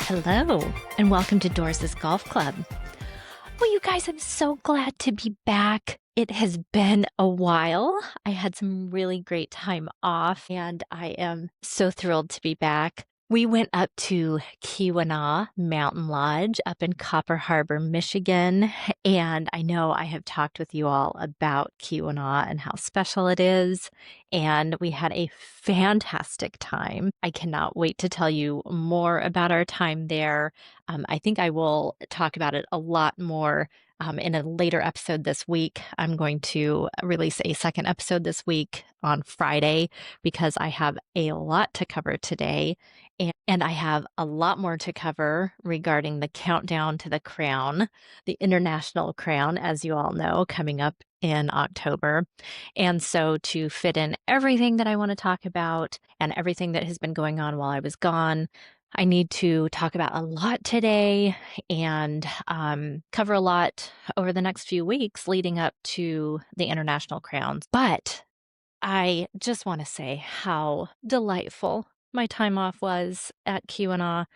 Hello, and welcome to Doris's Golf Club. Well, you guys, I'm so glad to be back. It has been a while. I had some really great time off, and I am so thrilled to be back. We went up to Keweenaw Mountain Lodge up in Copper Harbor, Michigan, and I know I have talked with you all about Keweenaw and how special it is, and we had a fantastic time. I cannot wait to tell you more about our time there. I think I will talk about it a lot more in a later episode this week. I'm going to release a second episode this week on Friday because I have a lot to cover today. And I have a lot more to cover regarding the countdown to the crown, the international crown, as you all know, coming up in October. And so to fit in everything that I want to talk about and everything that has been going on while I was gone, I need to talk about a lot today and cover a lot over the next few weeks leading up to the international crowns. But I just want to say how delightful my time off was at Keweenaw.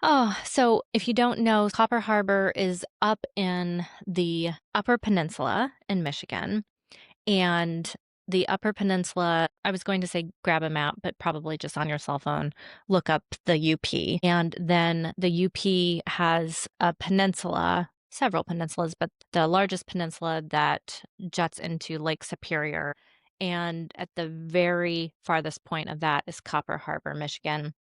Oh, so if you don't know, Copper Harbor is up in the Upper Peninsula in Michigan. And the Upper Peninsula, I was going to say grab a map, but probably just on your cell phone, look up the UP. And then the UP has a peninsula, several peninsulas, but the largest peninsula that juts into Lake Superior. And at the very farthest point of that is Copper Harbor, Michigan.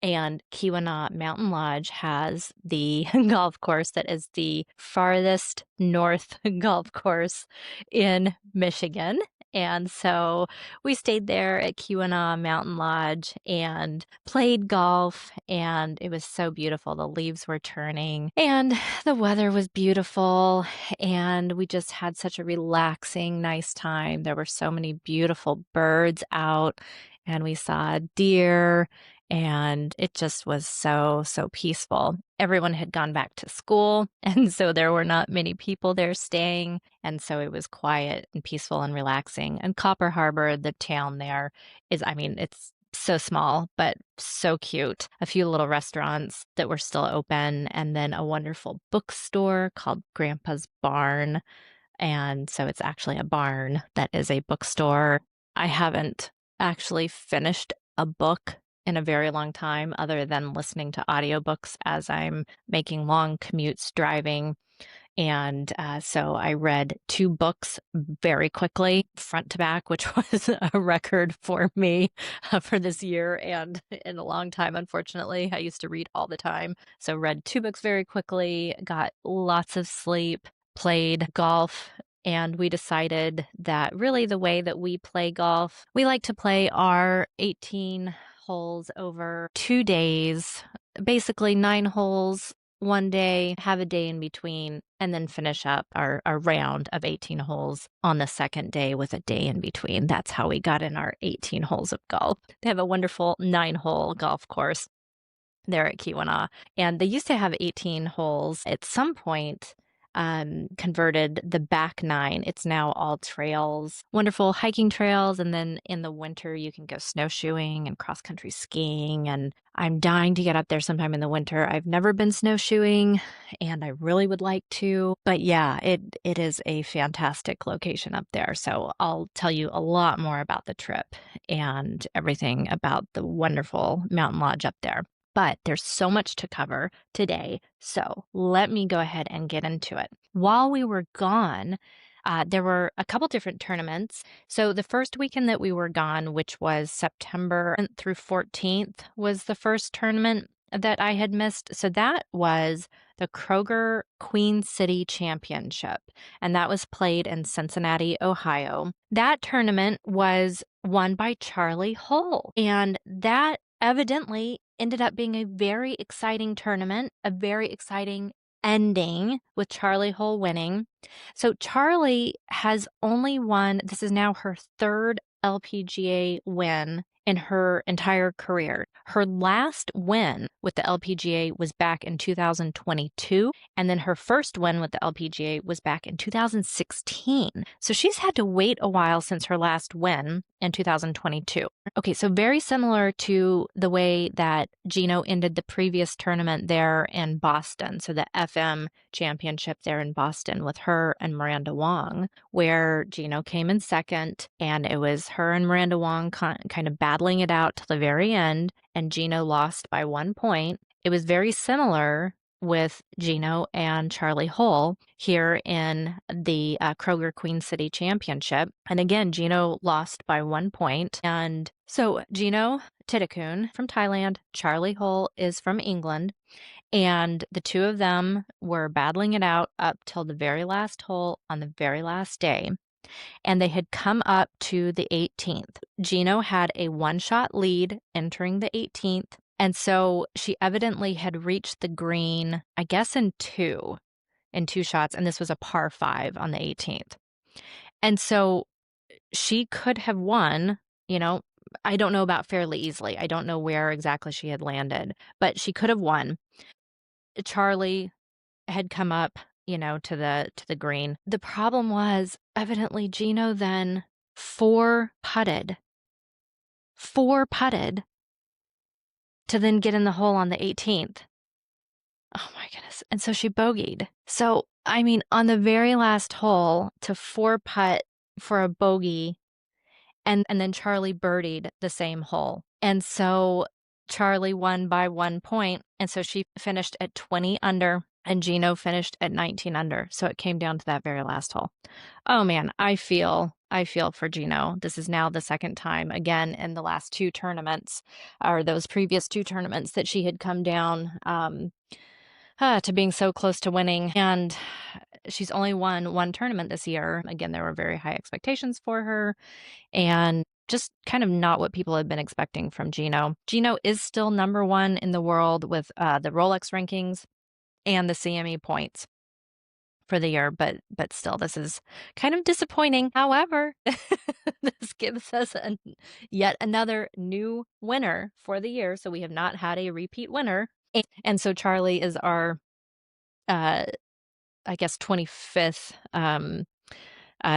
And Keweenaw Mountain Lodge has the golf course that is the farthest north golf course in Michigan. And so we stayed there at Keweenaw Mountain Lodge and played golf, and it was so beautiful. The leaves were turning and the weather was beautiful, and we just had such a relaxing, nice time. There were so many beautiful birds out, and we saw deer. And it just was so peaceful. Everyone had gone back to school, and so there were not many people there staying. And so it was quiet and peaceful and relaxing. And Copper Harbor, the town there it's so small, but so cute. A few little restaurants that were still open, and then a wonderful bookstore called Grandpa's Barn. And so it's actually a barn that is a bookstore. I haven't actually finished a book in a very long time other than listening to audiobooks as I'm making long commutes driving. And so I read 2 books very quickly, front to back, which was a record for me for this year and in a long time, unfortunately. I used to read all the time. So read 2 books very quickly, got lots of sleep, played golf. And we decided that really the way that we play golf, we like to play our 18 holes over 2 days, basically 9 holes one day, have a day in between, and then finish up our round of 18 holes on the second day with a day in between. That's how we got in our 18 holes of golf. They have a wonderful 9-hole golf course there at Keweenaw. And they used to have 18 holes. At some point, converted the back 9. It's now all trails, wonderful hiking trails. And then in the winter, you can go snowshoeing and cross-country skiing. And I'm dying to get up there sometime in the winter. I've never been snowshoeing, and I really would like to. But yeah, it is a fantastic location up there. So I'll tell you a lot more about the trip and everything about the wonderful mountain lodge up there. But there's so much to cover today, so let me go ahead and get into it. While we were gone, there were a couple different tournaments. So the first weekend that we were gone, which was September through 14th, was the first tournament that I had missed. So that was the Kroger Queen City Championship, and that was played in Cincinnati, Ohio. That tournament was won by Charlie Hull, and that evidently ended up being a very exciting tournament, a very exciting ending with Charlie Hull winning. So Charlie has only won, this is now her 3rd LPGA win in her entire career. Her last win with the LPGA was back in 2022, and then her first win with the LPGA was back in 2016. So she's had to wait a while since her last win in 2022. Okay, so very similar to the way that Gino ended the previous tournament there in Boston. So the FM championship there in Boston with her and Miranda Wong, where Gino came in second, and it was her and Miranda Wong kind of battling it out till the very end, and Gino lost by 1 point. It was very similar with Gino and Charlie Hull here in the Kroger Queen City Championship. And again, Gino lost by 1 point. And so Gino Tittakun from Thailand, Charlie Hull is from England. And the two of them were battling it out up till the very last hole on the very last day. And they had come up to the 18th. Gino had a one-shot lead entering the 18th. And so she evidently had reached the green, I guess, in two shots. And this was a par 5 on the 18th. And so she could have won, I don't know about fairly easily. I don't know where exactly she had landed, but she could have won. Charlie had come up, to the green. The problem was evidently Gino then four putted to then get in the hole on the 18th. Oh my goodness. And so she bogeyed. So, on the very last hole to 4-putt for a bogey, and then Charlie birdied the same hole. And so Charlie won by 1 point. And so she finished at 20 under and Gino finished at 19 under. So it came down to that very last hole. Oh man, I feel for Gino. This is now the second time again in the last 2 tournaments, or those previous 2 tournaments, that she had come down to being so close to winning. And she's only won 1 tournament this year. Again, there were very high expectations for her, and just kind of not what people had been expecting from Gino. Gino is still number 1 in the world with the Rolex rankings and the CME points for the year, but still, this is kind of disappointing. However, this gives us yet another new winner for the year. So we have not had a repeat winner. And so Charlie is our, I guess, 25th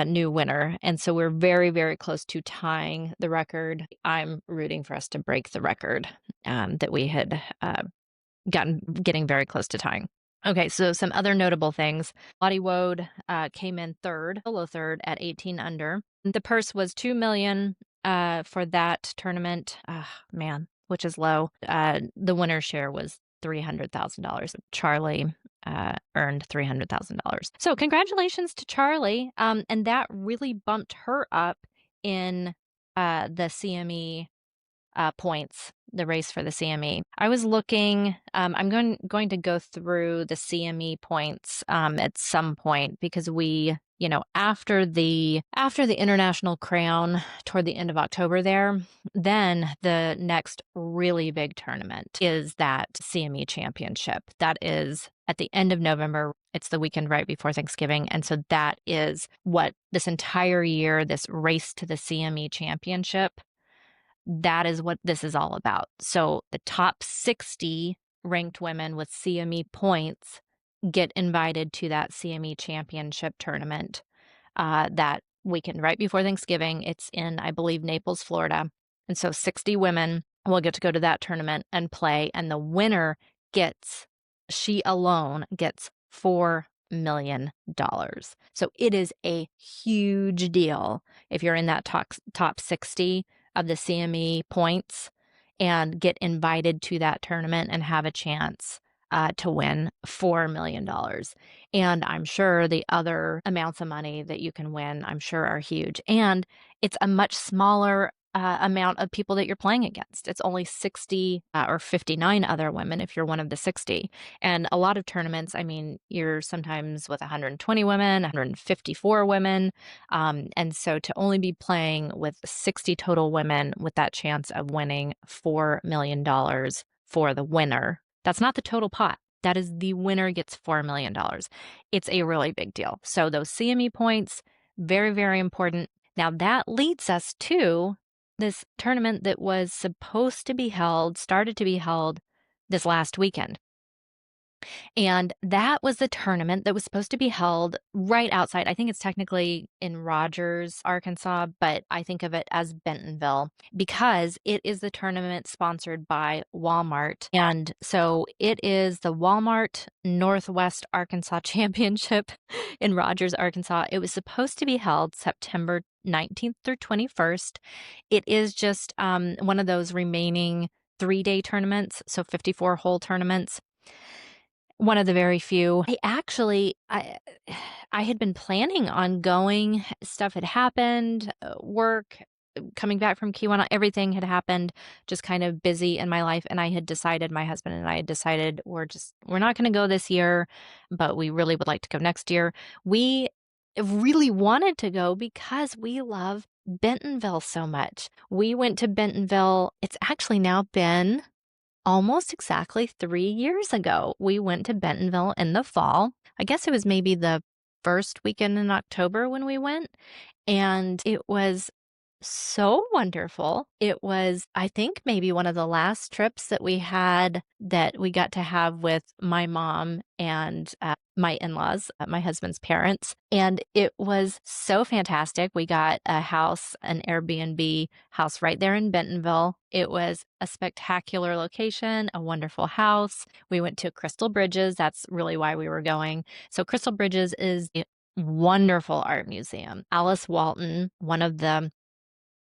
new winner. And so we're very, very close to tying the record. I'm rooting for us to break the record that we had getting very close to tying. Okay, so some other notable things. Lottie Wode came in solo third at 18 under. The purse was $2 million for that tournament. Which is low. The winner's share was $300,000. Charlie earned $300,000. So congratulations to Charlie. And that really bumped her up in the CME points, the race for the CME. I was looking, I'm going to go through the CME points at some point, because we, after the International Crown toward the end of October there, then the next really big tournament is that CME Championship. That is at the end of November. It's the weekend right before Thanksgiving. And so that is what this entire year, this race to the CME Championship, that is what this is all about. So the top 60 ranked women with CME points get invited to that CME Championship tournament that weekend right before Thanksgiving. It's in, I believe, Naples, Florida. And so 60 women will get to go to that tournament and play. And the winner she alone gets $4 million. So it is a huge deal if you're in that top 60 of the CME points and get invited to that tournament and have a chance to win $4 million. And I'm sure the other amounts of money that you can win, I'm sure, are huge. And it's a much smaller amount of people that you're playing against. It's only 60 or 59 other women if you're one of the 60. And a lot of tournaments, you're sometimes with 120 women, 154 women. And so to only be playing with 60 total women with that chance of winning $4 million for the winner, that's not the total pot. That is, the winner gets $4 million. It's a really big deal. So those CME points, very, very important. Now that leads us to this tournament that was started to be held this last weekend. And that was the tournament that was supposed to be held right outside. I think it's technically in Rogers, Arkansas, but I think of it as Bentonville because it is the tournament sponsored by Walmart. And so it is the Walmart Northwest Arkansas Championship in Rogers, Arkansas. It was supposed to be held September 19th through 21st. It is just one of those remaining 3-day tournaments, so 54-hole tournaments. One of the very few. I had been planning on going. Stuff had happened, work, coming back from Keweenaw, everything had happened, just kind of busy in my life. And my husband and I had decided we're not going to go this year, but we really would like to go next year. We really wanted to go because we love Bentonville so much. We went to Bentonville. It's actually now been almost exactly 3 years ago. We went to Bentonville in the fall. I guess it was maybe the first weekend in October when we went, and it was so wonderful. It was, I think, maybe one of the last trips that we got to have with my mom and my in-laws, my husband's parents. And it was so fantastic. We got an Airbnb house right there in Bentonville. It was a spectacular location, a wonderful house. We went to Crystal Bridges. That's really why we were going. So Crystal Bridges is a wonderful art museum. Alice Walton, one of the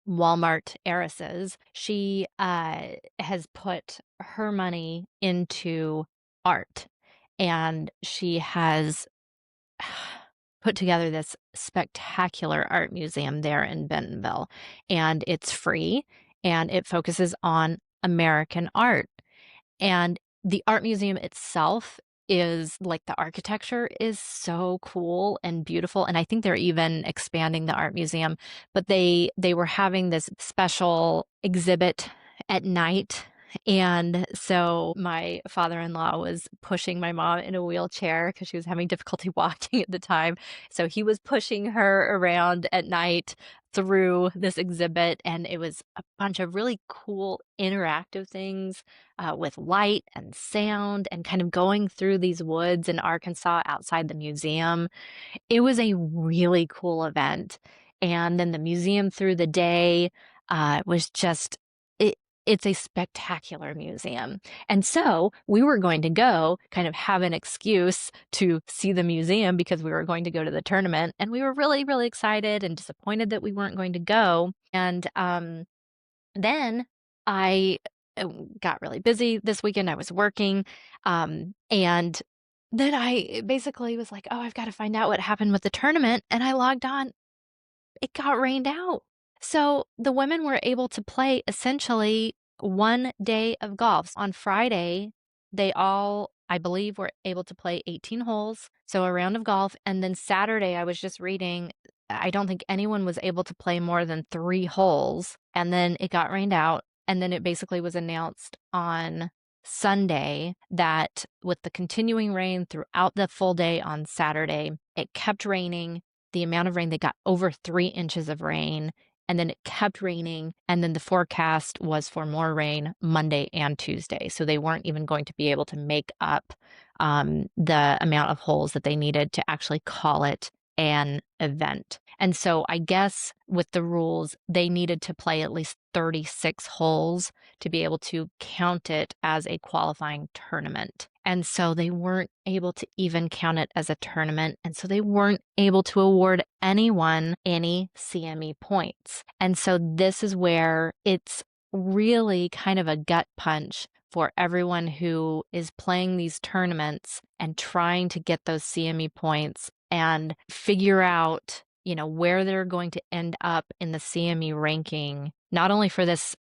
Walmart heiresses, she has put her money into art, and she has put together this spectacular art museum there in Bentonville, and it's free, and it focuses on American art. And the art museum itself is like, the architecture is so cool and beautiful. And I think they're even expanding the art museum, but they were having this special exhibit at night. And so my father-in-law was pushing my mom in a wheelchair because she was having difficulty walking at the time. So he was pushing her around at night through this exhibit, and it was a bunch of really cool interactive things with light and sound and kind of going through these woods in Arkansas outside the museum. It was a really cool event. And then the museum through the day was just, it's a spectacular museum. And so we were going to go kind of have an excuse to see the museum because we were going to go to the tournament. And we were really, really excited and disappointed that we weren't going to go. And then I got really busy this weekend. I was working. And then I basically was like, oh, I've got to find out what happened with the tournament. And I logged on. It got rained out. So the women were able to play essentially one day of golf. On Friday, they all, I believe, were able to play 18 holes, so a round of golf. And then Saturday, I was just reading, I don't think anyone was able to play more than 3 holes. And then it got rained out. And then it basically was announced on Sunday that with the continuing rain throughout the full day on Saturday, it kept raining. The amount of rain, they got over 3 inches of rain, and then it kept raining. And then the forecast was for more rain Monday and Tuesday. So they weren't even going to be able to make up the amount of holes that they needed to actually call it an event. And so I guess with the rules, they needed to play at least 36 holes to be able to count it as a qualifying tournament. And so they weren't able to even count it as a tournament. And so they weren't able to award anyone any CME points. And so this is where it's really kind of a gut punch for everyone who is playing these tournaments and trying to get those CME points and figure out, where they're going to end up in the CME ranking, not only for this,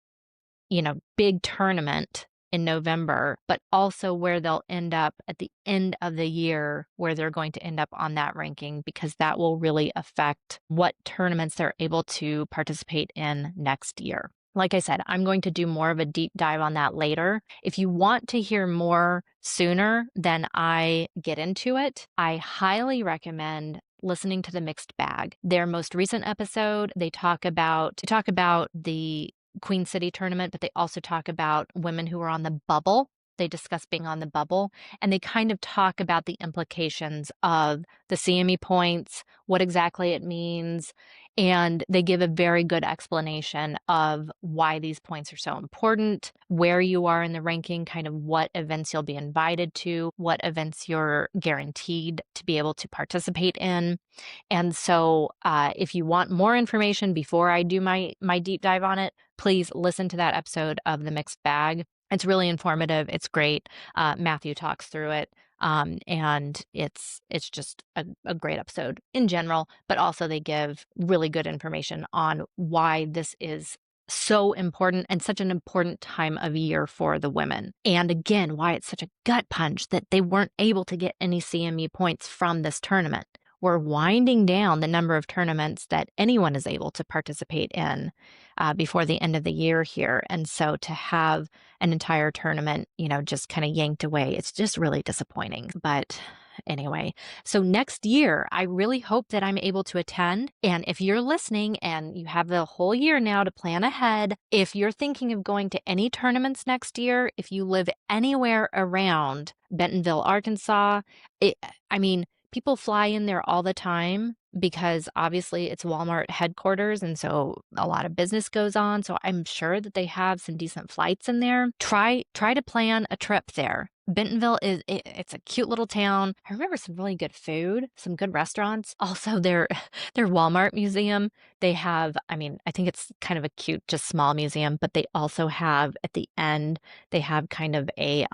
big tournament in November, but also where they'll end up at the end of the year, where they're going to end up on that ranking, because that will really affect what tournaments they're able to participate in next year. Like I said, I'm going to do more of a deep dive on that later. If you want to hear more sooner than I get into it, I highly recommend listening to The Mixed Bag. Their most recent episode, they talk about the Queen City tournament, but they also talk about women who are on the bubble. They discuss being on the bubble, and they kind of talk about the implications of the CME points, what exactly it means, and they give a very good explanation of why these points are so important, where you are in the ranking, kind of what events you'll be invited to, what events you're guaranteed to be able to participate in. And so if you want more information before I do my deep dive on it, please listen to that episode of The Mixed Bag. It's really informative. It's great. Matthew talks through it. And it's just a great episode in general, but also they give really good information on why this is so important and such an important time of year for the women. And again, why it's such a gut punch that they weren't able to get any CME points from this tournament. We're winding down the number of tournaments that anyone is able to participate in before the end of the year here. And so to have an entire tournament, just kind of yanked away, it's just really disappointing. But anyway, so next year, I really hope that I'm able to attend. And if you're listening and you have the whole year now to plan ahead, if you're thinking of going to any tournaments next year, if you live anywhere around Bentonville, Arkansas, people fly in there all the time because obviously it's Walmart headquarters, and so a lot of business goes on. So I'm sure that they have some decent flights in there. Try to plan a trip there. Bentonville it's a cute little town. I remember some really good food, some good restaurants. Also, their Walmart museum, they have, I think it's kind of a cute, just small museum, but they also have at the end, they have kind of a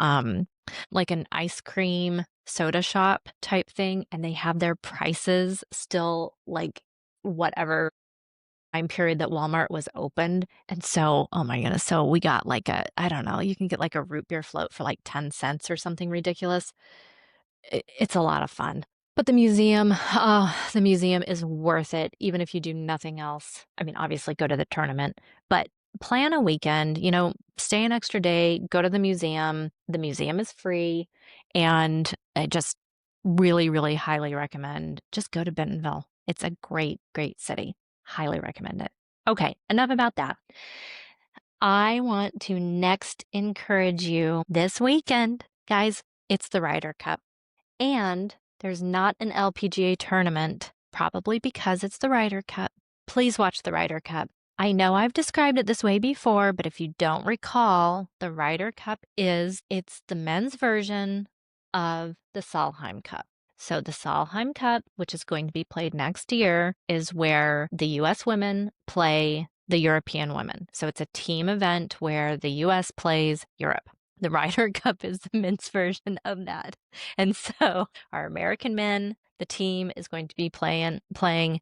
like an ice cream soda shop type thing, and they have their prices still like whatever time period that Walmart was opened. And so, oh my goodness, so we got like I don't know, you can get like a root beer float for like 10 cents or something ridiculous. It's a lot of fun. But the museum is worth it, even if you do nothing else. Obviously go to the tournament, but plan a weekend, stay an extra day, go to the museum. The museum is free. And I just really, really highly recommend just go to Bentonville. It's a great, great city. Highly recommend it. Okay, enough about that. I want to next encourage you this weekend, guys, it's the Ryder Cup. And there's not an LPGA tournament, probably because it's the Ryder Cup. Please watch the Ryder Cup. I know I've described it this way before, but if you don't recall, the Ryder Cup it's the men's version of the Solheim Cup. So the Solheim Cup, which is going to be played next year, is where the U.S. women play the European women. So it's a team event where the U.S. plays Europe. The Ryder Cup is the men's version of that. And so our American men, the team is going to be playing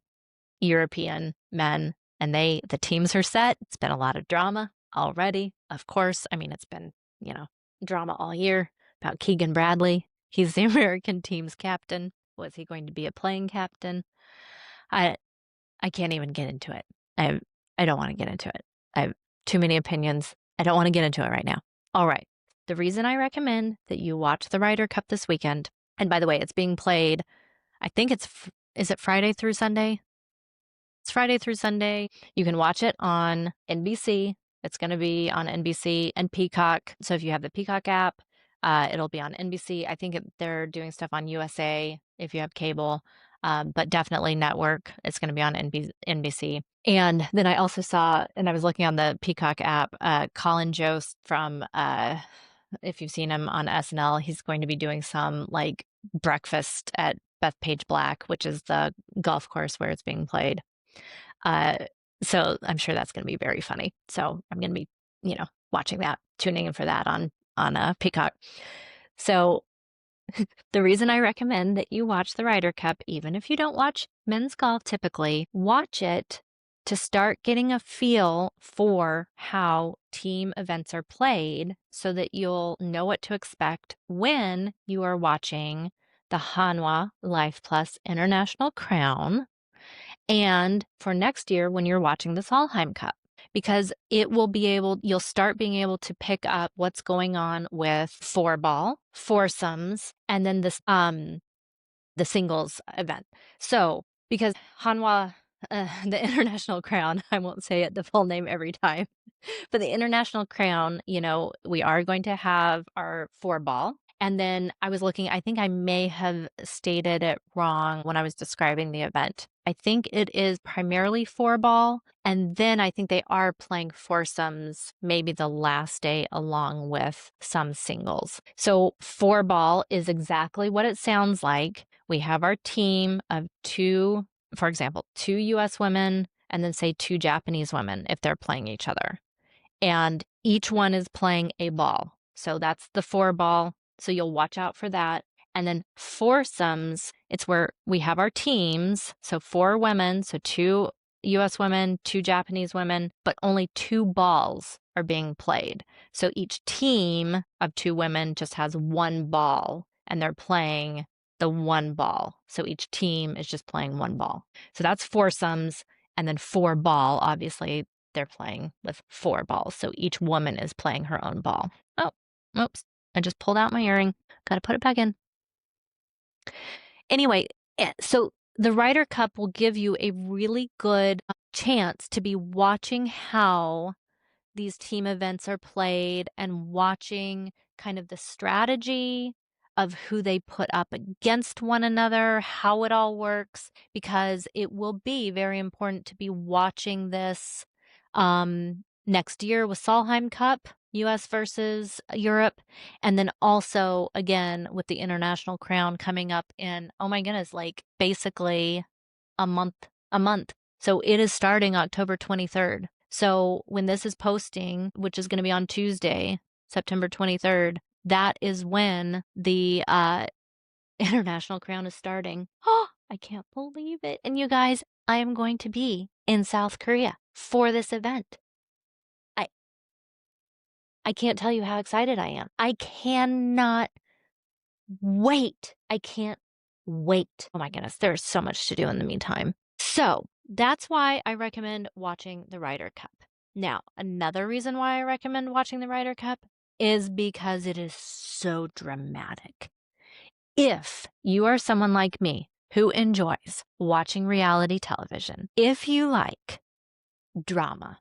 European men, and the teams are set. It's been a lot of drama already. Of course, it's been, drama all year about Keegan Bradley. He's the American team's captain. Was he going to be a playing captain? I can't even get into it. I don't want to get into it. I have too many opinions. I don't want to get into it right now. All right. The reason I recommend that you watch the Ryder Cup this weekend, and by the way, it's being played, I think is it Friday through Sunday? It's Friday through Sunday. You can watch it on NBC. It's going to be on NBC and Peacock. So if you have the Peacock app, it'll be on NBC. I think they're doing stuff on USA if you have cable, but definitely network. It's going to be on NBC. And then I also saw, and I was looking on the Peacock app, Colin Jost from, if you've seen him on SNL, he's going to be doing some like breakfast at Bethpage Black, which is the golf course where it's being played. So I'm sure that's going to be very funny. So I'm going to be, watching that, tuning in for that on Peacock. So the reason I recommend that you watch the Ryder Cup, even if you don't watch men's golf typically, watch it to start getting a feel for how team events are played so that you'll know what to expect when you are watching the Hanwha Life Plus International Crown and for next year when you're watching the Solheim Cup. Because you'll start being able to pick up what's going on with fourball, foursomes, and then the singles event. So, because Hanwha, the International Crown, I won't say it the full name every time. But the International Crown, we are going to have our 4-ball. And then I was looking, I think I may have stated it wrong when I was describing the event. I think it is primarily 4-ball. And then I think they are playing foursomes maybe the last day along with some singles. So 4-ball is exactly what it sounds like. We have our team of 2, for example, 2 US women and then say 2 Japanese women if they're playing each other. And each one is playing a ball. So that's the 4-ball. So you'll watch out for that. And then foursomes, it's where we have our teams. So 4 women, so 2 US women, 2 Japanese women, but only 2 balls are being played. So each team of 2 women just has 1 ball and they're playing the 1 ball. So each team is just playing 1 ball. So that's foursomes. And then 4-ball, obviously, they're playing with 4 balls. So each woman is playing her own ball. Oh, oops. I just pulled out my earring. Got to put it back in. Anyway, so the Ryder Cup will give you a really good chance to be watching how these team events are played and watching kind of the strategy of who they put up against one another, how it all works, because it will be very important to be watching this next year with Solheim Cup, US versus Europe, and then also again with the International Crown coming up in, oh my goodness, like basically a month. So it is starting October 23rd. So when this is posting, which is going to be on Tuesday, September 23rd, that is when the International Crown is starting. Oh, I can't believe it. And you guys, I am going to be in South Korea for this event. I can't tell you how excited I am. I cannot wait. I can't wait. Oh my goodness, there's so much to do in the meantime. So that's why I recommend watching the Ryder Cup. Now, another reason why I recommend watching the Ryder Cup is because it is so dramatic. If you are someone like me who enjoys watching reality television, if you like drama,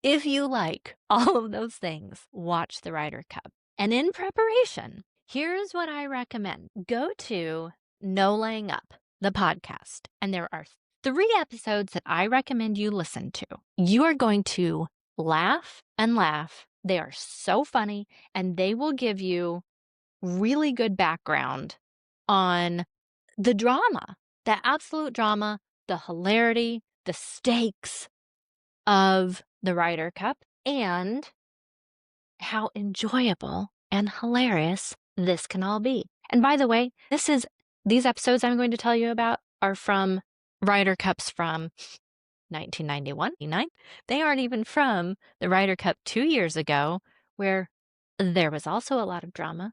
if you like all of those things, watch the Ryder Cup. And in preparation, here's what I recommend. Go to No Laying Up, the podcast, and there are 3 episodes that I recommend you listen to. You are going to laugh and laugh. They are so funny, and they will give you really good background on the drama, the absolute drama, the hilarity, the stakes of the Ryder Cup, and how enjoyable and hilarious this can all be. And by the way, these episodes I'm going to tell you about are from Ryder Cups from 1991. They aren't even from the Ryder Cup 2 years ago, where there was also a lot of drama.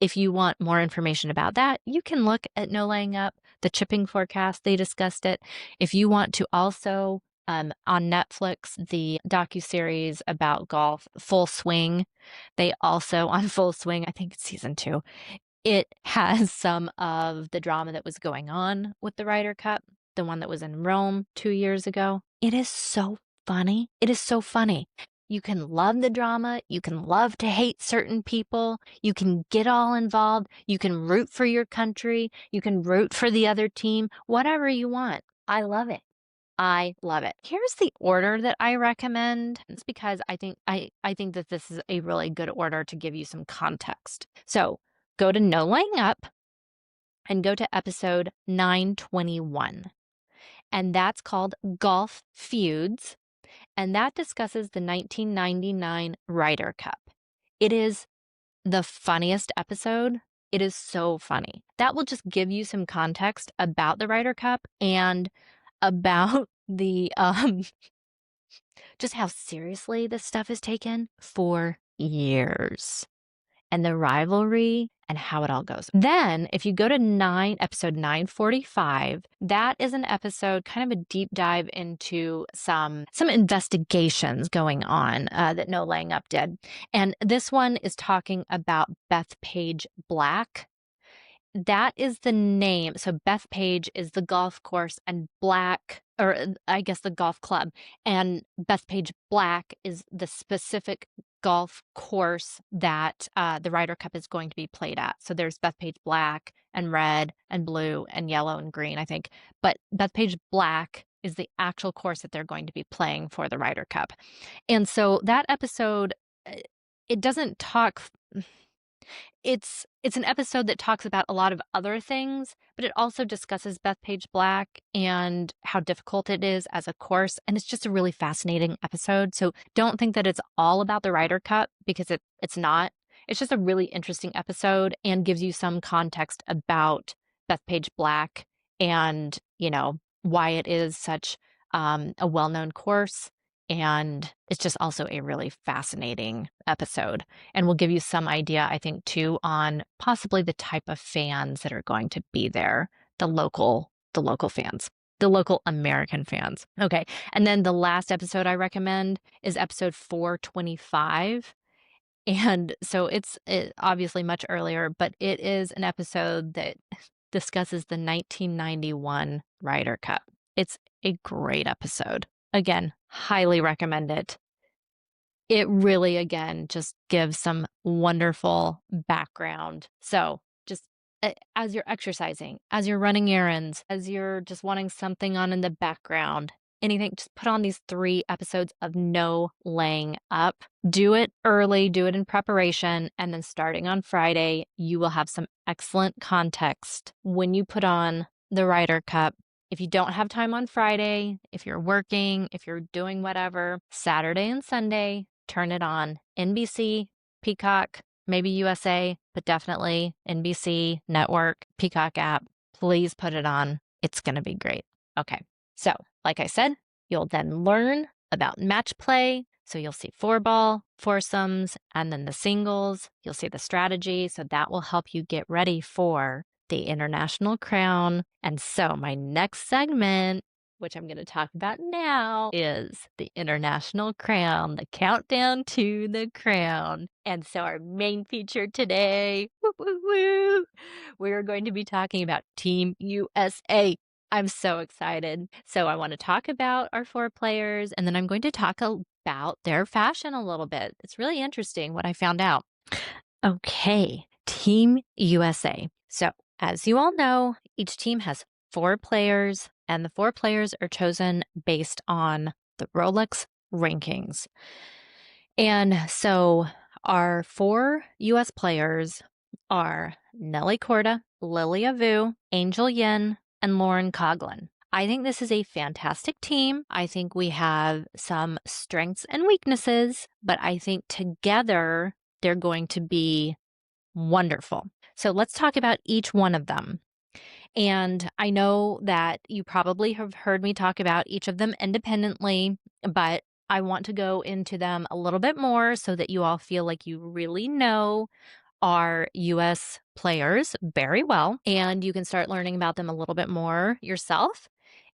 If you want more information about that, you can look at No Laying Up, the chipping forecast. They discussed it. If you want to also on Netflix, the docuseries about golf, Full Swing. They also, on Full Swing, I think it's season 2, it has some of the drama that was going on with the Ryder Cup, the one that was in Rome 2 years ago. It is so funny. It is so funny. You can love the drama. You can love to hate certain people. You can get all involved. You can root for your country. You can root for the other team, whatever you want. I love it. I love it. Here's the order that I recommend. It's because I think that this is a really good order to give you some context. So go to No Laying Up and go to episode 921. And that's called Golf Feuds. And that discusses the 1999 Ryder Cup. It is the funniest episode. It is so funny. That will just give you some context about the Ryder Cup and about the just how seriously this stuff is taken for years, and the rivalry and how it all goes. Then if you go to episode 945, that is an episode, kind of a deep dive into some investigations going on that No Laying Up did. And this one is talking about Bethpage Black. that is the name. So Bethpage is the golf course and Black, or I guess the golf club, and Bethpage Black is the specific golf course that the Ryder Cup is going to be played at. So there's Bethpage Black and red and blue and yellow and green, I think. But Bethpage Black is the actual course that they're going to be playing for the Ryder Cup. And so that episode, it doesn't talk. It's an episode that talks about a lot of other things, but it also discusses Bethpage Black and how difficult it is as a course. And it's just a really fascinating episode. So don't think that it's all about the Ryder Cup, because it's not. It's just a really interesting episode and gives you some context about Bethpage Black and, why it is such a well-known course. And it's just also a really fascinating episode, and will give you some idea, I think, too, on possibly the type of fans that are going to be there, the local fans, the local American fans. Okay. And then the last episode I recommend is episode 425. And so it's obviously much earlier, but it is an episode that discusses the 1991 Ryder Cup. It's a great episode. Again, highly recommend it. It really, again, just gives some wonderful background. So just as you're exercising, as you're running errands, as you're just wanting something on in the background, anything, just put on these 3 episodes of No Laying Up. Do it early, do it in preparation, and then starting on Friday, you will have some excellent context when you put on the Ryder Cup. If you don't have time on Friday, if you're working, if you're doing whatever, Saturday and Sunday, turn it on. NBC, Peacock, maybe USA, but definitely NBC, Network, Peacock app. Please put it on. It's going to be great. Okay. So, like I said, you'll then learn about match play. So you'll see 4-ball, foursomes, and then the singles. You'll see the strategy. So that will help you get ready for the International Crown. And so my next segment, which I'm going to talk about now, is the International Crown, the countdown to the crown. And so our main feature today, we are going to be talking about Team USA. I'm so excited. So I want to talk about our 4 players, and then I'm going to talk about their fashion a little bit. It's really interesting what I found out. Okay, Team USA. So as you all know, each team has 4 players, and the 4 players are chosen based on the Rolex rankings. And so our 4 U.S. players are Nelly Korda, Lilia Vu, Angel Yin, and Lauren Coughlin. I think this is a fantastic team. I think we have some strengths and weaknesses, but I think together they're going to be wonderful. So let's talk about each one of them. And I know that you probably have heard me talk about each of them independently, but I want to go into them a little bit more so that you all feel like you really know our U.S. players very well, and you can start learning about them a little bit more yourself.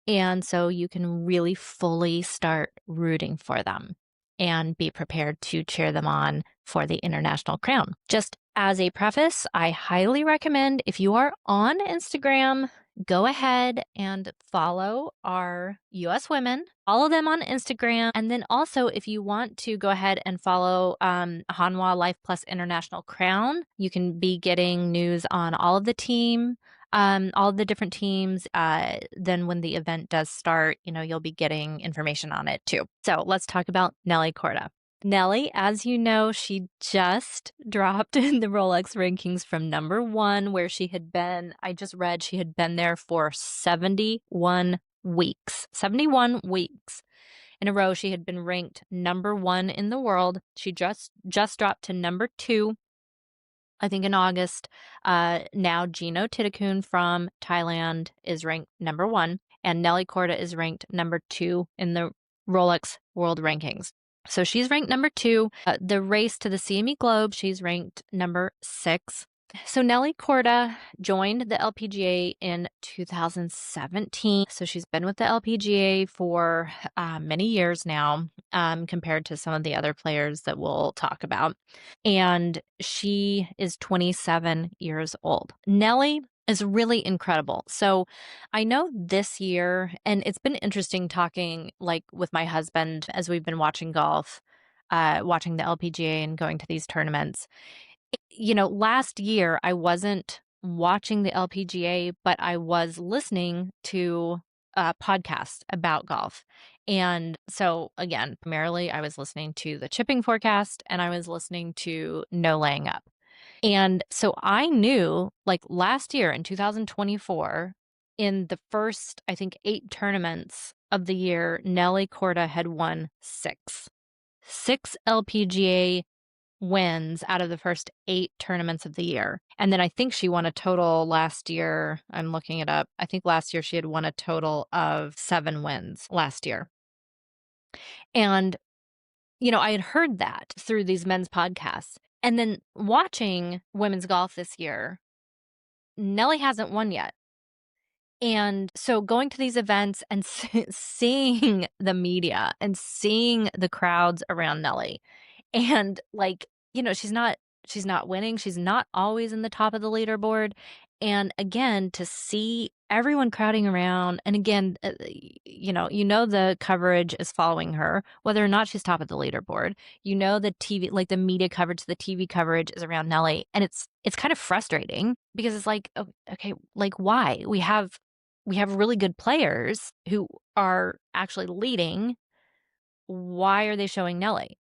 And so you can really fully start rooting for them and be prepared to cheer them on for the International Crown. Just as a preface, I highly recommend, if you are on Instagram, go ahead and follow our U.S. women. Follow them on Instagram. And then also, if you want to go ahead and follow Hanwha Life Plus International Crown, you can be getting news on all of the team, all of the different teams. Then when the event does start, you'll be getting information on it too. So let's talk about Nelly Korda. Nelly, as you know, she just dropped in the Rolex rankings from number 1, where she had been, I just read she had been there for 71 weeks. 71 weeks in a row. She had been ranked number 1 in the world. She just dropped to number 2, I think, in August. Now Gino Tittakun from Thailand is ranked number 1, and Nelly Korda is ranked number 2 in the Rolex world rankings. So she's ranked number 2. The race to the CME Globe, she's ranked number 6. So Nelly Korda joined the LPGA in 2017. So she's been with the LPGA for many years now, compared to some of the other players that we'll talk about. And she is 27 years old. Nelly is really incredible. So I know this year, and it's been interesting talking like with my husband as we've been watching golf, watching the LPGA and going to these tournaments. Last year I wasn't watching the LPGA, but I was listening to a podcast about golf. And so again, primarily I was listening to the chipping forecast and I was listening to no laying up. And so I knew like last year in 2024, in the first, I think, 8 tournaments of the year, Nelly Korda had won 6. 6 LPGA wins out of the first 8 tournaments of the year. And then I think she won a total last year. I'm looking it up. I think last year she had won a total of 7 wins last year. And, I had heard that through these men's podcasts. And then watching women's golf this year, Nelly hasn't won yet. And so going to these events and seeing the media and seeing the crowds around Nelly and like, she's not winning. She's not always in the top of the leaderboard. And again, to see everyone crowding around, and again, the coverage is following her, whether or not she's top of the leaderboard. The TV, like the media coverage, the TV coverage is around Nelly, and it's kind of frustrating because it's like, okay, like why? We have really good players who are actually leading. Why are they showing Nelly?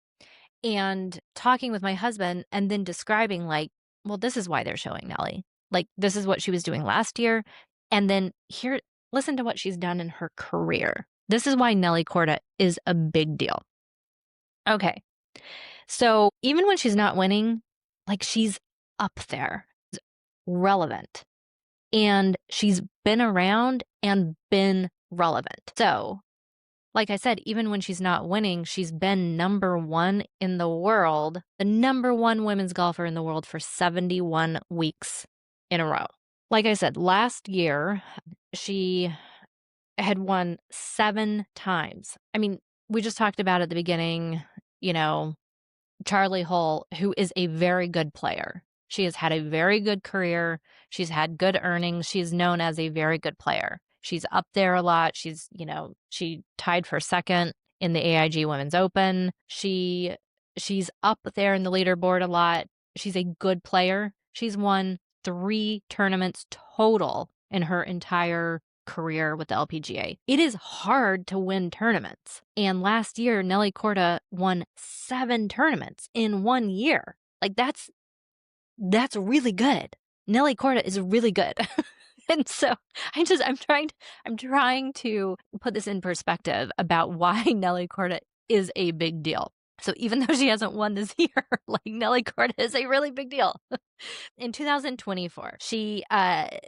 And talking with my husband and then describing like, well, this is why they're showing Nelly. Like, this is what she was doing last year. And then here, listen to what she's done in her career. This is why Nelly Korda is a big deal. Okay. So even when she's not winning, like she's up there, relevant. And she's been around and been relevant. So like I said, even when she's not winning, she's been number 1 in the world, the number 1 women's golfer in the world for 71 weeks in a row. Like I said, last year, she had won 7 times. I mean, we just talked about at the beginning, Charlie Hull, who is a very good player. She has had a very good career. She's had good earnings. She's known as a very good player. She's up there a lot. She's, she tied for second in the AIG Women's Open. She's up there in the leaderboard a lot. She's a good player. She's won 3 tournaments total in her entire career with the LPGA. It is hard to win tournaments. And last year, Nelly Korda won 7 tournaments in 1 year. Like that's really good. Nelly Korda is really good. And so I'm trying to put this in perspective about why Nelly Korda is a big deal. So even though she hasn't won this year, like Nelly Korda is a really big deal. In 2024, she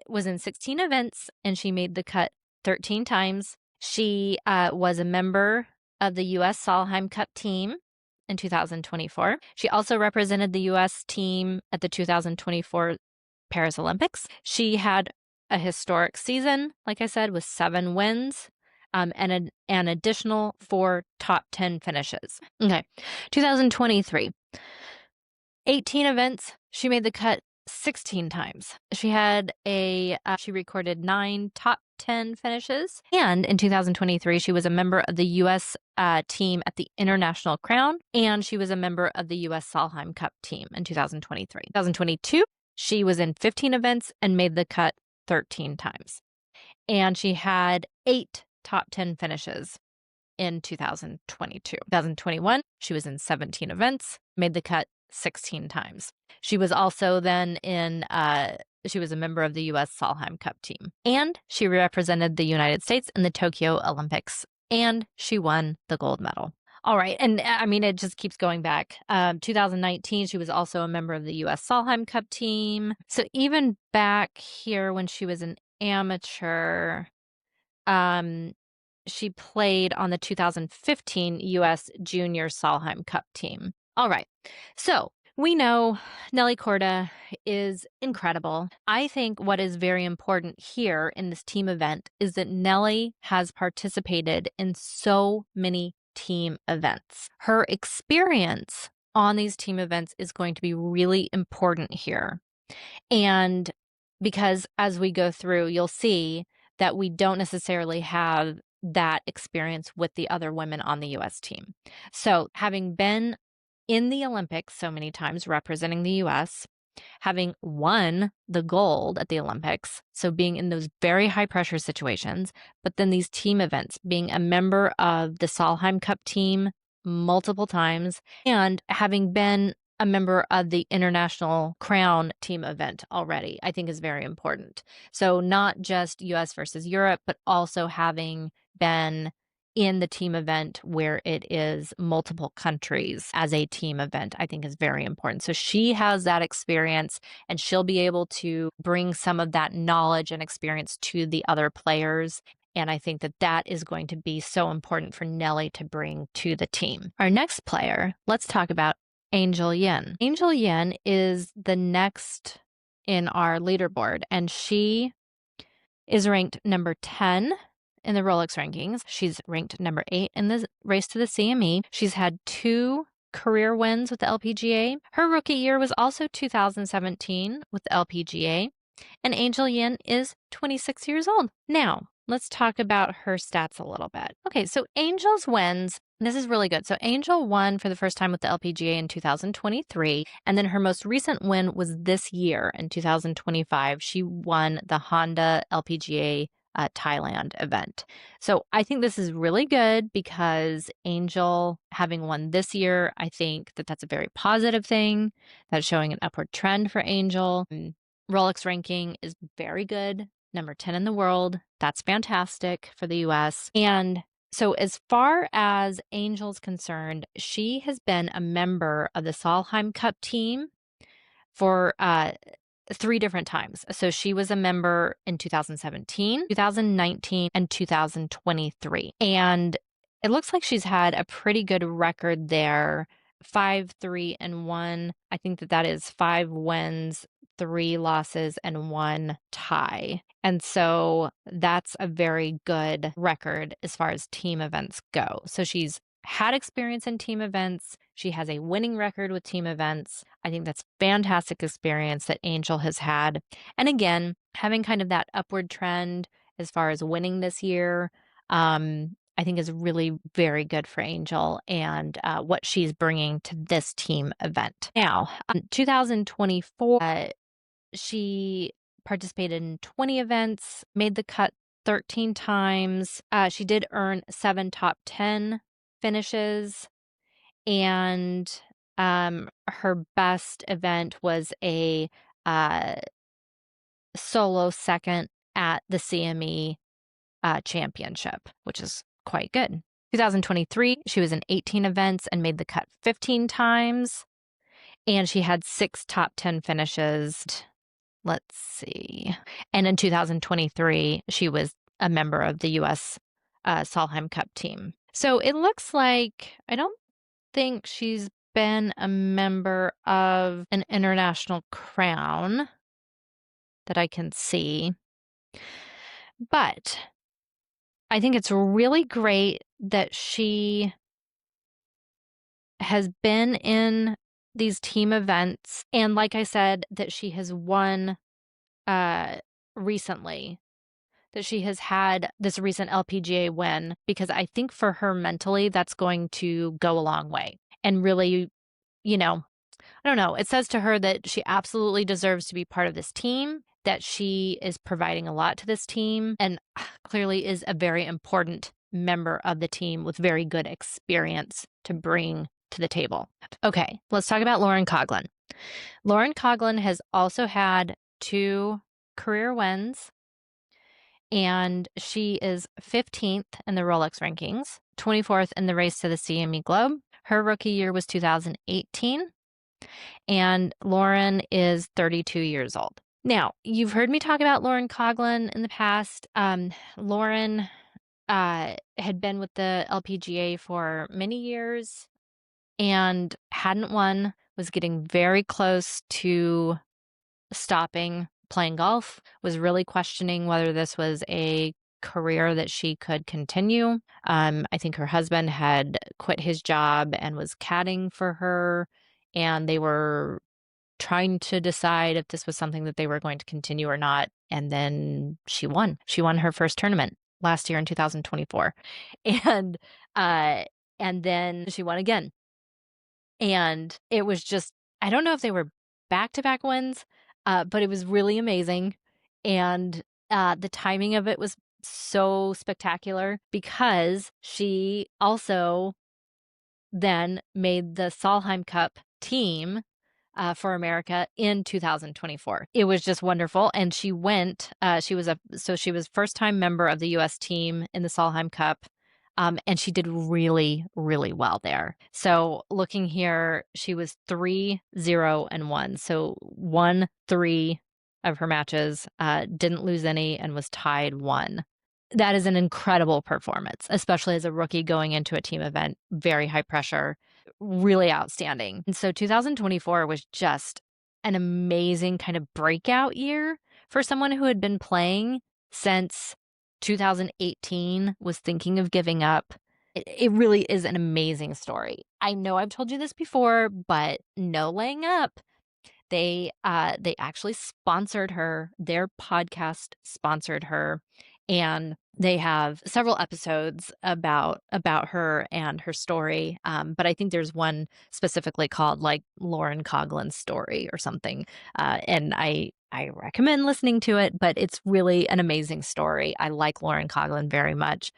was in 16 events and she made the cut 13 times. She was a member of the U.S. Solheim Cup team in 2024. She also represented the U.S. team at the 2024 Paris Olympics. She had a historic season, like I said, with 7 wins. And an additional 4 top 10 finishes. Okay, 2023, 18 events. She made the cut 16 times. She had she recorded 9 top 10 finishes. And in 2023, she was a member of the U.S. Team at the International Crown, and she was a member of the U.S. Solheim Cup team in 2023. 2022, she was in 15 events and made the cut 13 times. And she had 8 top 10 finishes in 2022. 2021, she was in 17 events, made the cut 16 times. She was also then she was a member of the U.S. Solheim Cup team. And she represented the United States in the Tokyo Olympics. And she won the gold medal. All right. And I mean, it just keeps going back. 2019, she was also a member of the U.S. Solheim Cup team. So even back here when she was an amateur, she played on the 2015 U.S. Junior Solheim Cup team. All right. So we know Nelly Korda is incredible. I think what is very important here in this team event is that Nelly has participated in so many team events. Her experience on these team events is going to be really important here. And because as we go through, you'll see that we don't necessarily have that experience with the other women on the U.S. team. So having been in the Olympics so many times representing the U.S., having won the gold at the Olympics, so being in those very high pressure situations, but then these team events, being a member of the Solheim Cup team multiple times, and having been a member of the International Crown team event already, I think is very important. So not just US versus Europe, but also having been in the team event where it is multiple countries as a team event, I think is very important. So she has that experience and she'll be able to bring some of that knowledge and experience to the other players. And I think that that is going to be so important for Nelly to bring to the team. Our next player, let's talk about Angel Yin. Angel Yin is the next in our leaderboard, and she is ranked number 10 in the Rolex rankings. She's ranked number 8 in the race to the CME. She's had 2 career wins with the LPGA. Her rookie year was also 2017 with the LPGA, and Angel Yin is 26 years old. Now, let's talk about her stats a little bit. Okay, so Angel's wins, this is really good. So Angel won for the first time with the LPGA in 2023, and then her most recent win was this year in 2025. She won the Honda LPGA Thailand event. So I think this is really good because Angel having won this year, I think that that's a very positive thing. That's showing an upward trend for Angel. Rolex ranking is very good, number 10 in the world. That's fantastic for the US. And so as far as Angel's concerned, she has been a member of the Solheim Cup team for 3 different times. So she was a member in 2017, 2019, and 2023. And it looks like she's had a pretty good record there. 5-3-1. I think that is 5 wins, 3 losses, and 1 tie. And so that's a very good record as far as team events go. So she's had experience in team events. She has a winning record with team events. I think that's fantastic experience that Angel has had. And again, having kind of that upward trend as far as winning this year, I think is really very good for Angel and what she's bringing to this team event. Now, 2024, she participated in 20 events, made the cut 13 times. She did earn 7 top 10 finishes, and her best event was a solo second at the CME championship, which is quite good. 2023, she was in 18 events and made the cut 15 times, and she had 6 top 10 finishes. Let's see. And in 2023, she was a member of the U.S. Solheim Cup team. So it looks like, I don't think she's been a member of an international crown that I can see. But I think it's really great that she has been in these team events. And like I said, that she has won recently, that she has had this recent LPGA win, because I think for her mentally, that's going to go a long way. And really, I don't know, it says to her that she absolutely deserves to be part of this team, that she is providing a lot to this team, and clearly is a very important member of the team with very good experience to bring to the table. Okay, let's talk about Lauren Coughlin. Lauren Coughlin has also had 2 career wins, and she is 15th in the Rolex rankings, 24th in the race to the CME Globe. Her rookie year was 2018, and Lauren is 32 years old. Now, you've heard me talk about Lauren Coughlin in the past. Lauren had been with the LPGA for many years and hadn't won, was getting very close to stopping playing golf, was really questioning whether this was a career that she could continue. I think her husband had quit his job and was caddying for her, and they were trying to decide if this was something that they were going to continue or not. And then she won. She won her first tournament last year in 2024. And then she won again. And it was just, I don't know if they were back-to-back wins, but it was really amazing. And the timing of it was so spectacular because she also then made the Solheim Cup team for America in 2024. It was just wonderful. And she went, she was first-time member of the U.S. team in the Solheim Cup. And she did really, really well there. So looking here, she was 3-0-1. So won 3 of her matches, didn't lose any, and was tied 1. That is an incredible performance, especially as a rookie going into a team event, very high pressure, really outstanding. And so 2024 was just an amazing kind of breakout year for someone who had been playing since 2018, was thinking of giving up. It really is an amazing story. I know I've told you this before, but no laying up. They actually sponsored her. Their podcast sponsored her, and they have several episodes about her and her story. But I think there's one specifically called like Lauren Coughlin's story or something. And I recommend listening to it, but it's really an amazing story. I like Lauren Coughlin very much.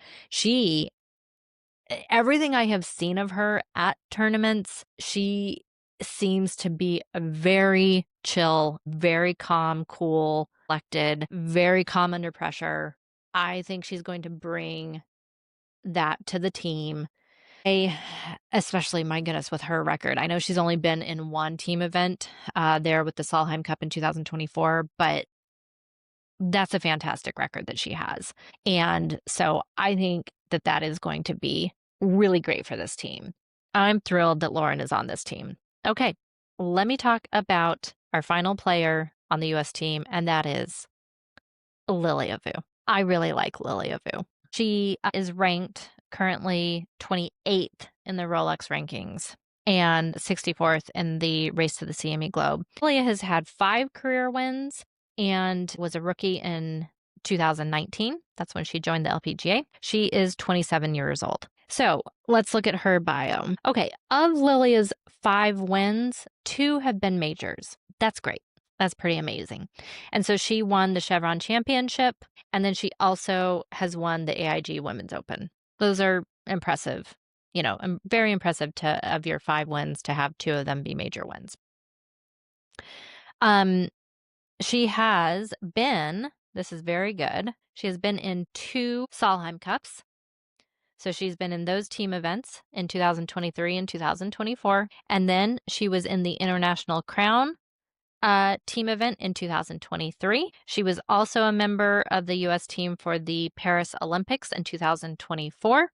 Everything I have seen of her at tournaments, she seems to be a very chill, very calm, cool, collected, very calm under pressure. I think she's going to bring that to the team. Especially, my goodness, with her record. I know she's only been in one team event there with the Solheim Cup in 2024, but that's a fantastic record that she has. And so I think that is going to be really great for this team. I'm thrilled that Lauren is on this team. Okay, let me talk about our final player on the U.S. team, and that is Lilia Vu. I really like Lilia Vu. She is ranked currently 28th in the Rolex rankings and 64th in the Race to the CME Globe. Lilia has had 5 career wins and was a rookie in 2019. That's when she joined the LPGA. She is 27 years old. So let's look at her bio. Okay, of Lilia's 5 wins, 2 have been majors. That's great. That's pretty amazing. And so she won the Chevron Championship, and then she also has won the AIG Women's Open. Those are impressive, very impressive of your 5 wins to have 2 of them be major wins. She has been, this is very good, she has been in 2 Solheim Cups. So she's been in those team events in 2023 and 2024. And then she was in the International Crown team event in 2023. She was also a member of the U.S. team for the Paris Olympics in 2024.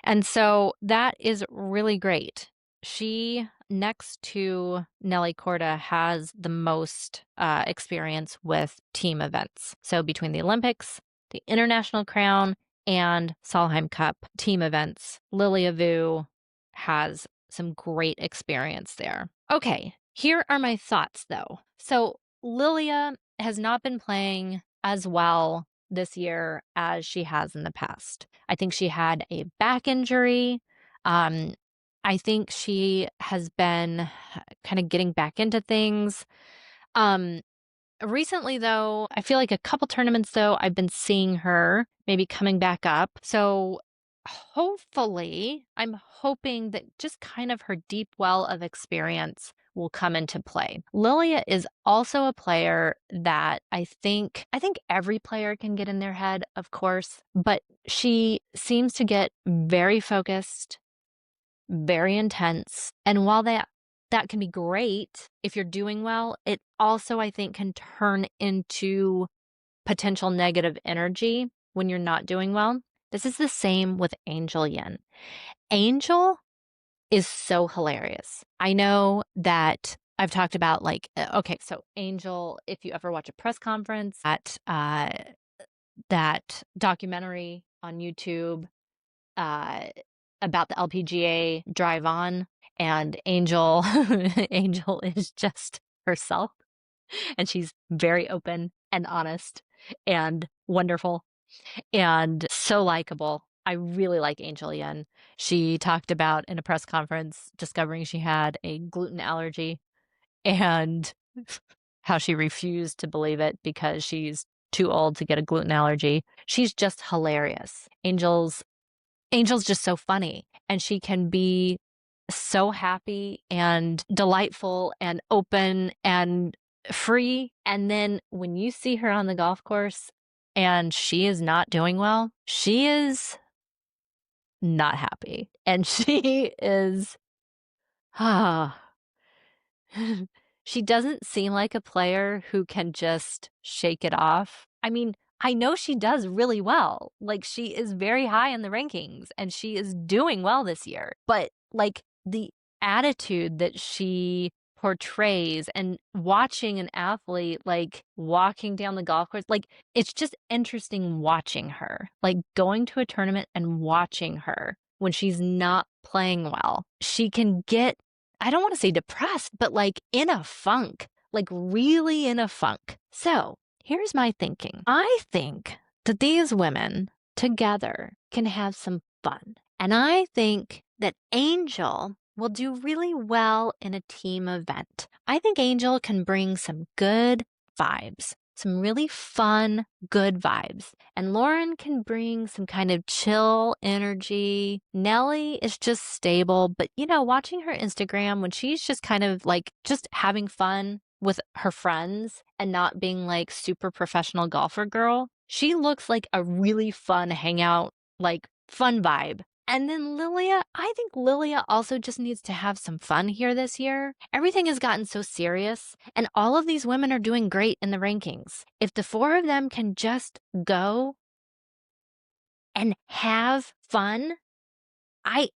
And so that is really great. She, next to Nelly Korda, has the most experience with team events. So between the Olympics, the International Crown, and Solheim Cup team events, Lilia Vu has some great experience there. Okay, here are my thoughts, though. So Lilia has not been playing as well this year as she has in the past. I think she had a back injury. I think she has been kind of getting back into things. Recently, though, I feel like a couple tournaments, though, I've been seeing her maybe coming back up. So hopefully, I'm hoping that just kind of her deep well of experience will come into play. Lilia is also a player that I think every player can get in their head, of course, but she seems to get very focused, very intense. And while that can be great if you're doing well, it also, I think, can turn into potential negative energy when you're not doing well. This is the same with Angel Yin. Angel is so hilarious. I know that I've talked about so Angel, if you ever watch a press conference, that documentary on YouTube about the LPGA Drive On, and Angel Angel is just herself. And she's very open and honest and wonderful and so likable. I really like Angel Yen. She talked about in a press conference discovering she had a gluten allergy and how she refused to believe it because she's too old to get a gluten allergy. She's just hilarious. Angel's just so funny, and she can be so happy and delightful and open and free. And then when you see her on the golf course and she is not doing well, she is not happy. And she is, ah, she doesn't seem like a player who can just shake it off. I mean, I know she does really well. Like, she is very high in the rankings and she is doing well this year. But like the attitude that she portrays and watching an athlete like walking down the golf course, like it's just interesting watching her, like going to a tournament and watching her when she's not playing well. She can get, I don't want to say depressed, but like in a funk, like really in a funk. So here's my thinking. I think that these women together can have some fun. And I think that Angel will do really well in a team event. I think Angel can bring some good vibes, some really fun, good vibes. And Lauren can bring some kind of chill energy. Nelly is just stable, but you know, watching her Instagram when she's just kind of like just having fun with her friends and not being like super professional golfer girl, she looks like a really fun hangout, like fun vibe. And then Lilia, I think Lilia also just needs to have some fun here this year. Everything has gotten so serious, and all of these women are doing great in the rankings. If the four of them can just go and have fun, I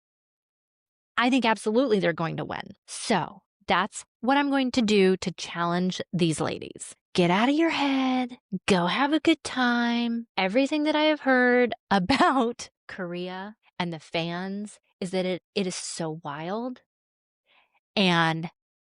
think absolutely they're going to win. So that's what I'm going to do to challenge these ladies. Get out of your head. Go have a good time. Everything that I have heard about Korea and the fans is that it is so wild and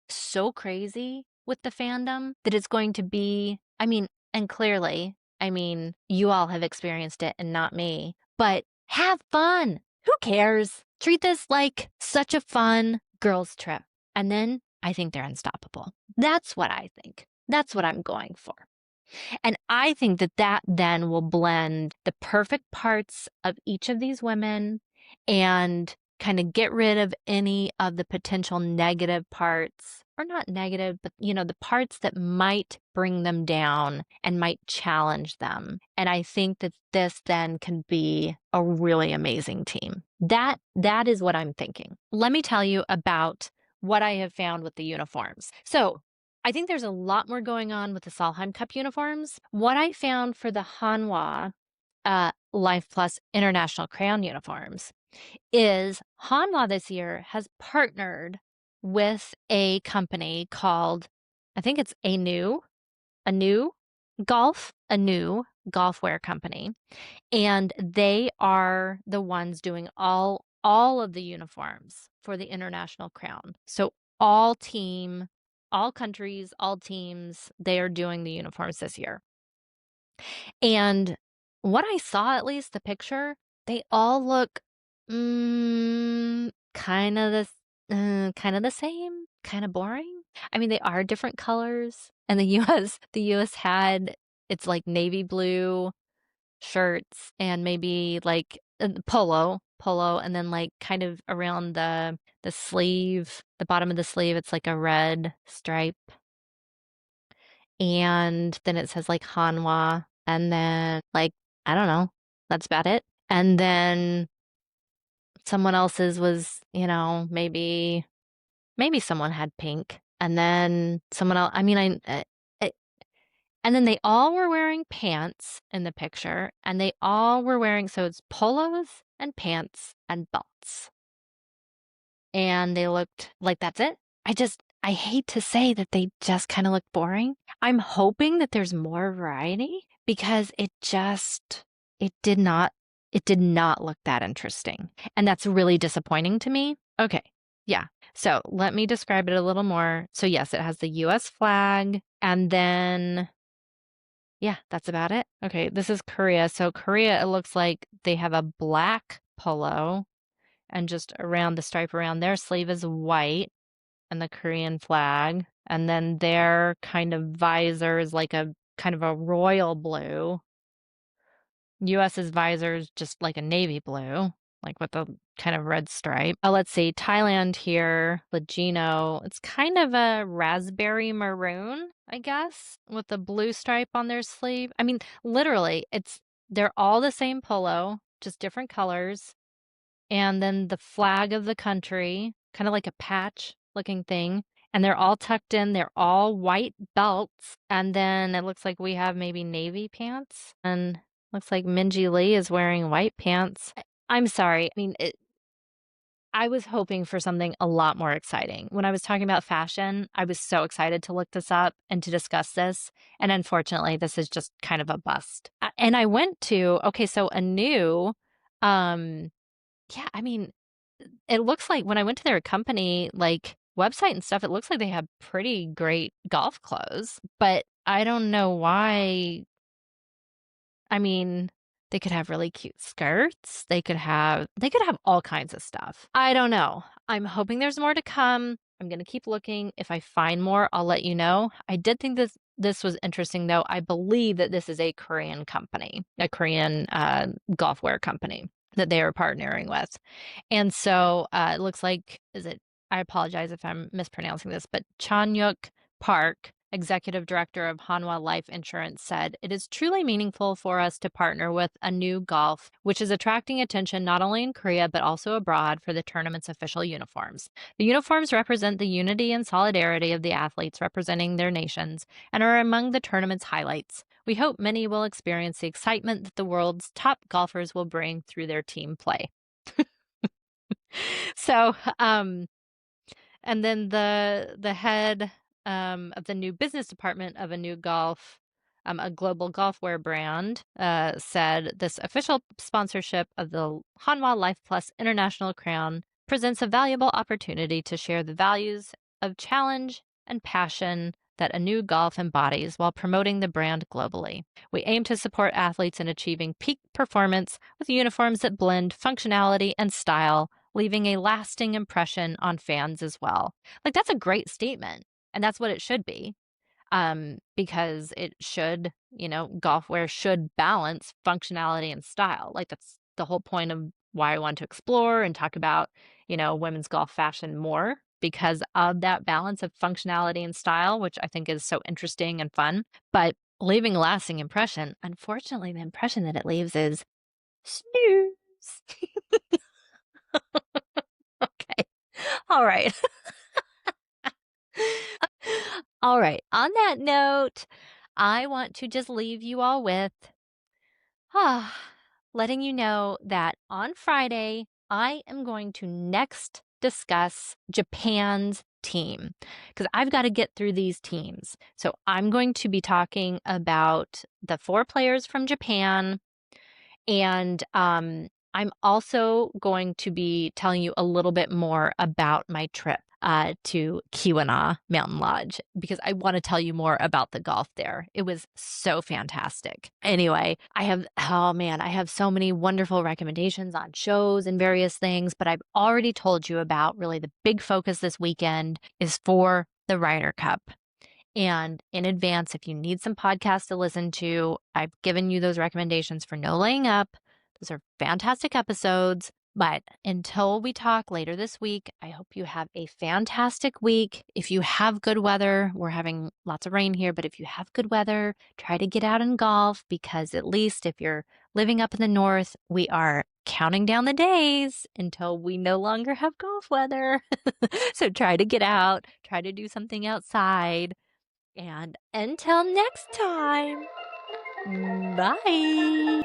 so crazy with the fandom that it's going to be, I mean, and clearly, I mean, you all have experienced it and not me, but have fun. Who cares? Treat this like such a fun girls' trip. And then I think they're unstoppable. That's what I think. That's what I'm going for. And I think that that then will blend the perfect parts of each of these women and kind of get rid of any of the potential negative parts, or not negative, but you know, the parts that might bring them down and might challenge them. And I think that this then can be a really amazing team. That is what I'm thinking. Let me tell you about what I have found with the uniforms. So I think there's a lot more going on with the Solheim Cup uniforms. What I found for the Hanwha Life Plus International Crown uniforms is Hanwha this year has partnered with a company called, I think it's a new golfwear company. And they are the ones doing all of the uniforms for the International Crown. So all countries, all teams, they are doing the uniforms this year. And what I saw, at least the picture, they all look kind of the same, kind of boring. I mean, they are different colors. And the US had, it's like navy blue shirts and maybe like polo, and then like kind of around the sleeve, the bottom of the sleeve, it's like a red stripe. And then it says like Hanwha, and then like, I don't know, that's about it. And then someone else's was, you know, maybe someone had pink, and then someone else, I mean, and then they all were wearing pants in the picture, and they all were wearing, so it's polos and pants and belts. And they looked like that's it. I hate to say that they just kind of look boring. I'm hoping that there's more variety because it did not look that interesting. And that's really disappointing to me. Okay. Yeah. So let me describe it a little more. So yes, it has the US flag, and then yeah, that's about it. Okay, this is Korea. So Korea, it looks like they have a black polo, and just around the stripe around their sleeve is white and the Korean flag. And then their kind of visor is like a kind of a royal blue. US's visor is just like a navy blue, like with a kind of red stripe. Let's see, Thailand here, Legino, it's kind of a raspberry maroon, I guess, with a blue stripe on their sleeve. I mean, literally, they're all the same polo, just different colors. And then the flag of the country, kind of like a patch looking thing. And they're all tucked in. They're all white belts. And then it looks like we have maybe navy pants. And looks like Minji Lee is wearing white pants. I'm sorry. I mean, I was hoping for something a lot more exciting. When I was talking about fashion, I was so excited to look this up and to discuss this. And unfortunately, this is just kind of a bust. And I went to, okay, so a new, yeah, I mean, it looks like when I went to their company, like, website and stuff, it looks like they have pretty great golf clothes, but I don't know why. I mean, they could have really cute skirts. They could have all kinds of stuff. I don't know. I'm hoping there's more to come. I'm going to keep looking. If I find more, I'll let you know. I did think this was interesting though. I believe that this is a Korean company, a Korean golf wear company that they are partnering with. And so it looks like, I apologize if I'm mispronouncing this, but Chanyuk Park, executive director of Hanwha Life Insurance, said, "It is truly meaningful for us to partner with a new golf, which is attracting attention not only in Korea, but also abroad for the tournament's official uniforms. The uniforms represent the unity and solidarity of the athletes representing their nations and are among the tournament's highlights. We hope many will experience the excitement that the world's top golfers will bring through their team play." So, and then the head of the new business department of a new golf, a global golfwear brand, said this official sponsorship of the Hanwha Life Plus International Crown presents a valuable opportunity to share the values of challenge and passion that a new golf embodies while promoting the brand globally. We aim to support athletes in achieving peak performance with uniforms that blend functionality and style, leaving a lasting impression on fans as well. Like, that's a great statement, and that's what it should be. Because it should, golf wear should balance functionality and style. Like, that's the whole point of why I want to explore and talk about, women's golf fashion more, because of that balance of functionality and style, which I think is so interesting and fun. But leaving a lasting impression, unfortunately, the impression that it leaves is snooze. Okay. All right. All right. On that note, I want to just leave you all with letting you know that on Friday, I am going to next discuss Japan's team because I've got to get through these teams. So I'm going to be talking about the 4 players from Japan, and I'm also going to be telling you a little bit more about my trip to Keweenaw Mountain Lodge because I want to tell you more about the golf there. It was so fantastic. Anyway, I have so many wonderful recommendations on shows and various things, but I've already told you about really the big focus this weekend is for the Ryder Cup. And in advance, if you need some podcasts to listen to, I've given you those recommendations for No Laying Up. Those are fantastic episodes. But until we talk later this week, I hope you have a fantastic week. If you have good weather, we're having lots of rain here, but if you have good weather, try to get out and golf because at least if you're living up in the north, we are counting down the days until we no longer have golf weather. So try to get out, try to do something outside. And until next time, bye.